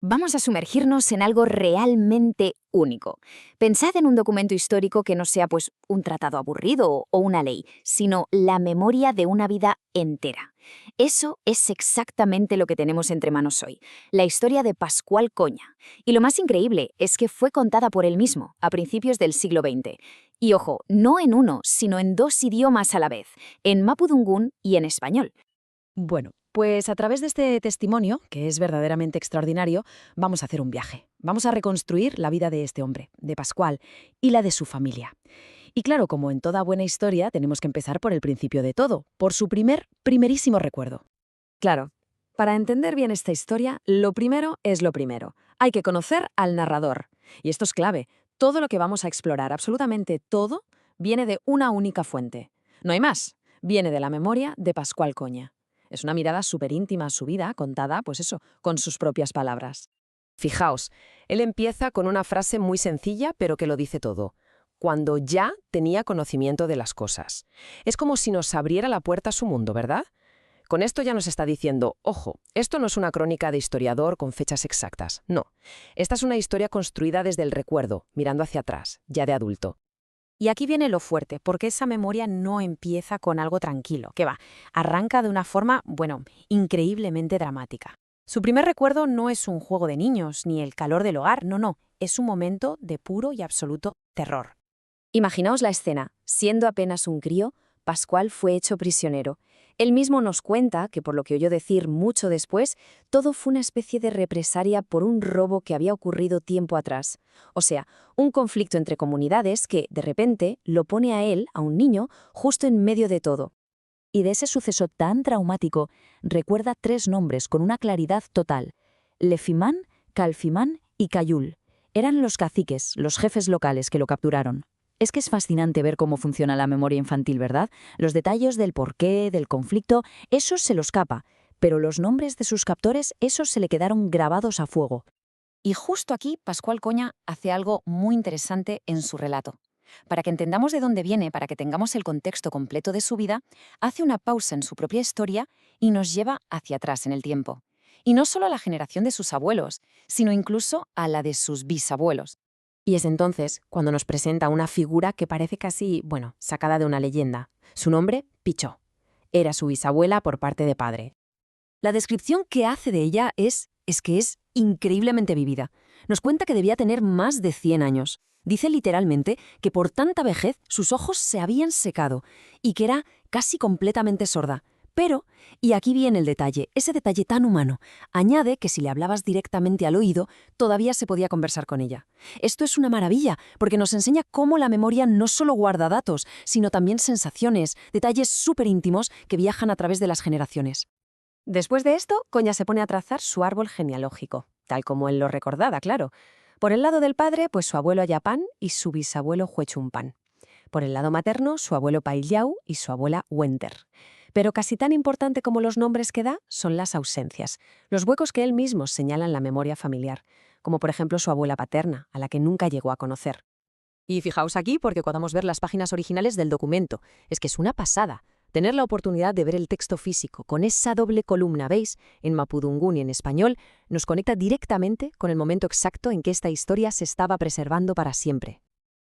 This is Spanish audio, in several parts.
Vamos a sumergirnos en algo realmente único. Pensad en un documento histórico que no sea pues un tratado aburrido o una ley, sino la memoria de una vida entera. Eso es exactamente lo que tenemos entre manos hoy, la historia de Pascual Coña. Y lo más increíble es que fue contada por él mismo a principios del siglo XX. Y ojo, no en uno, sino en dos idiomas a la vez, en mapudungún y en español. Bueno, pues a través de este testimonio, que es verdaderamente extraordinario, vamos a hacer un viaje. Vamos a reconstruir la vida de este hombre, de Pascual, y la de su familia. Y claro, como en toda buena historia, tenemos que empezar por el principio de todo, por su primerísimo recuerdo. Claro, para entender bien esta historia, lo primero es lo primero. Hay que conocer al narrador. Y esto es clave. Todo lo que vamos a explorar, absolutamente todo, viene de una única fuente. No hay más. Viene de la memoria de Pascual Coña. Es una mirada súper íntima a su vida, contada, pues eso, con sus propias palabras. Fijaos, él empieza con una frase muy sencilla, pero que lo dice todo. Cuando ya tenía conocimiento de las cosas. Es como si nos abriera la puerta a su mundo, ¿verdad? Con esto ya nos está diciendo, ojo, esto no es una crónica de historiador con fechas exactas, no. Esta es una historia construida desde el recuerdo, mirando hacia atrás, ya de adulto. Y aquí viene lo fuerte, porque esa memoria no empieza con algo tranquilo, que va, arranca de una forma, bueno, increíblemente dramática. Su primer recuerdo no es un juego de niños, ni el calor del hogar, no, es un momento de puro y absoluto terror. Imaginaos la escena. Siendo apenas un crío, Pascual fue hecho prisionero. Él mismo nos cuenta que, por lo que oyó decir mucho después, todo fue una especie de represalia por un robo que había ocurrido tiempo atrás. O sea, un conflicto entre comunidades que, de repente, lo pone a él, a un niño, justo en medio de todo. Y de ese suceso tan traumático, recuerda tres nombres con una claridad total: Lefimán, Calfimán y Cayul. Eran los caciques, los jefes locales que lo capturaron. Es que es fascinante ver cómo funciona la memoria infantil, ¿verdad? Los detalles del porqué, del conflicto, esos se los capa, pero los nombres de sus captores, esos se le quedaron grabados a fuego. Y justo aquí, Pascual Coña hace algo muy interesante en su relato. Para que entendamos de dónde viene, para que tengamos el contexto completo de su vida, hace una pausa en su propia historia y nos lleva hacia atrás en el tiempo. Y no solo a la generación de sus abuelos, sino incluso a la de sus bisabuelos. Y es entonces cuando nos presenta una figura que parece casi, bueno, sacada de una leyenda. Su nombre, Pichó. Era su bisabuela por parte de padre. La descripción que hace de ella es que es increíblemente vívida. Nos cuenta que debía tener más de 100 años. Dice literalmente que por tanta vejez sus ojos se habían secado y que era casi completamente sorda. Pero, y aquí viene el detalle, ese detalle tan humano, añade que si le hablabas directamente al oído, todavía se podía conversar con ella. Esto es una maravilla, porque nos enseña cómo la memoria no solo guarda datos, sino también sensaciones, detalles súper íntimos que viajan a través de las generaciones. Después de esto, Coña se pone a trazar su árbol genealógico, tal como él lo recordaba, claro. Por el lado del padre, pues su abuelo Ayapán y su bisabuelo Huechumpán. Por el lado materno, su abuelo Paillau y su abuela Wenter. Pero casi tan importante como los nombres que da son las ausencias, los huecos que él mismo señala en la memoria familiar, como por ejemplo su abuela paterna, a la que nunca llegó a conocer. Y fijaos aquí porque podamos ver las páginas originales del documento. Es que es una pasada. Tener la oportunidad de ver el texto físico con esa doble columna, ¿veis? En mapudungún y en español, nos conecta directamente con el momento exacto en que esta historia se estaba preservando para siempre.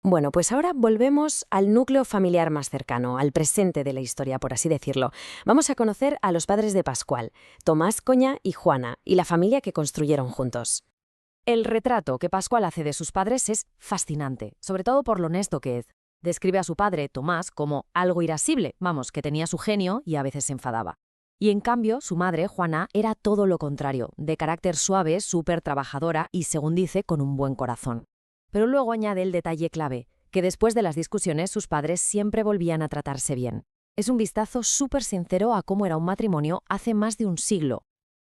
Bueno, pues ahora volvemos al núcleo familiar más cercano, al presente de la historia, por así decirlo. Vamos a conocer a los padres de Pascual, Tomás Coña y Juana, y la familia que construyeron juntos. El retrato que Pascual hace de sus padres es fascinante, sobre todo por lo honesto que es. Describe a su padre, Tomás, como algo irascible, vamos, que tenía su genio y a veces se enfadaba. Y en cambio, su madre, Juana, era todo lo contrario, de carácter suave, súper trabajadora y, según dice, con un buen corazón. Pero luego añade el detalle clave, que después de las discusiones sus padres siempre volvían a tratarse bien. Es un vistazo súper sincero a cómo era un matrimonio hace más de un siglo.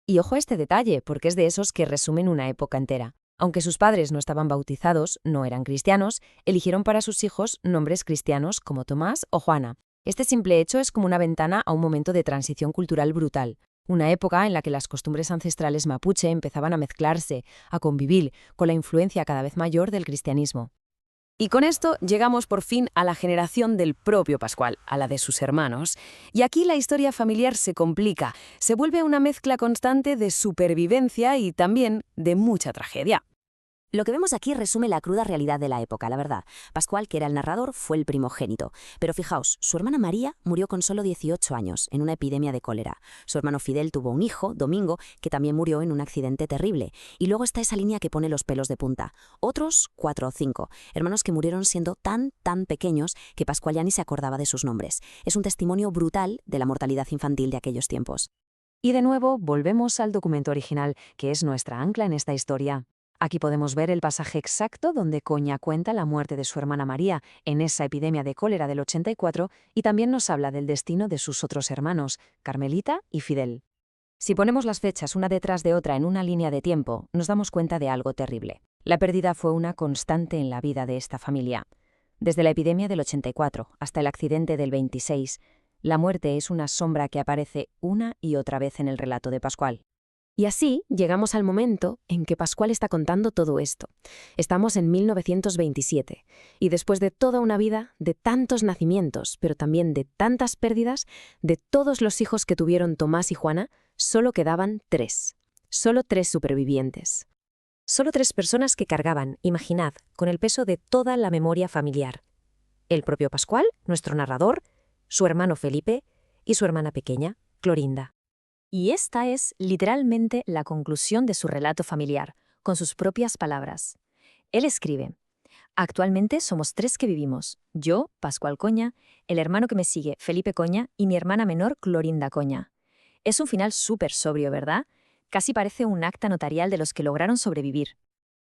Y ojo a este detalle, porque es de esos que resumen una época entera. Aunque sus padres no estaban bautizados, no eran cristianos, eligieron para sus hijos nombres cristianos como Tomás o Juana. Este simple hecho es como una ventana a un momento de transición cultural brutal. Una época en la que las costumbres ancestrales mapuche empezaban a mezclarse, a convivir con la influencia cada vez mayor del cristianismo. Y con esto llegamos por fin a la generación del propio Pascual, a la de sus hermanos. Y aquí la historia familiar se complica, se vuelve una mezcla constante de supervivencia y también de mucha tragedia. Lo que vemos aquí resume la cruda realidad de la época, la verdad. Pascual, que era el narrador, fue el primogénito. Pero fijaos, su hermana María murió con solo 18 años, en una epidemia de cólera. Su hermano Fidel tuvo un hijo, Domingo, que también murió en un accidente terrible. Y luego está esa línea que pone los pelos de punta. Otros 4 o 5, hermanos que murieron siendo tan pequeños que Pascual ya ni se acordaba de sus nombres. Es un testimonio brutal de la mortalidad infantil de aquellos tiempos. Y de nuevo, volvemos al documento original, que es nuestra ancla en esta historia. Aquí podemos ver el pasaje exacto donde Coña cuenta la muerte de su hermana María en esa epidemia de cólera del 84 y también nos habla del destino de sus otros hermanos, Carmelita y Fidel. Si ponemos las fechas una detrás de otra en una línea de tiempo, nos damos cuenta de algo terrible. La pérdida fue una constante en la vida de esta familia. Desde la epidemia del 84 hasta el accidente del 26, la muerte es una sombra que aparece una y otra vez en el relato de Pascual. Y así llegamos al momento en que Pascual está contando todo esto. Estamos en 1927, y después de toda una vida, de tantos nacimientos, pero también de tantas pérdidas, de todos los hijos que tuvieron Tomás y Juana, solo quedaban 3. Solo 3 supervivientes. Solo 3 personas que cargaban, imaginad, con el peso de toda la memoria familiar. El propio Pascual, nuestro narrador, su hermano Felipe y su hermana pequeña, Clorinda. Y esta es literalmente la conclusión de su relato familiar, con sus propias palabras. Él escribe: actualmente somos 3 que vivimos, yo, Pascual Coña, el hermano que me sigue, Felipe Coña, y mi hermana menor, Clorinda Coña. Es un final súper sobrio, ¿verdad? Casi parece un acta notarial de los que lograron sobrevivir.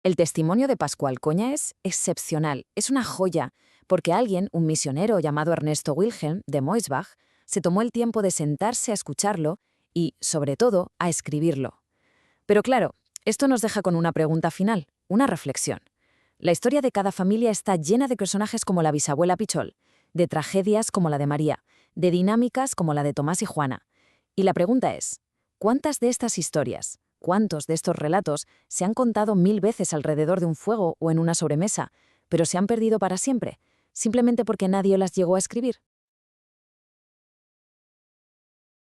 El testimonio de Pascual Coña es excepcional, es una joya, porque alguien, un misionero llamado Ernesto Wilhelm de Moisbach, se tomó el tiempo de sentarse a escucharlo y, sobre todo, a escribirlo. Pero claro, esto nos deja con una pregunta final, una reflexión. La historia de cada familia está llena de personajes como la bisabuela Pichol, de tragedias como la de María, de dinámicas como la de Tomás y Juana. Y la pregunta es, ¿cuántas de estas historias, cuántos de estos relatos se han contado 1000 veces alrededor de un fuego o en una sobremesa, pero se han perdido para siempre, simplemente porque nadie las llegó a escribir?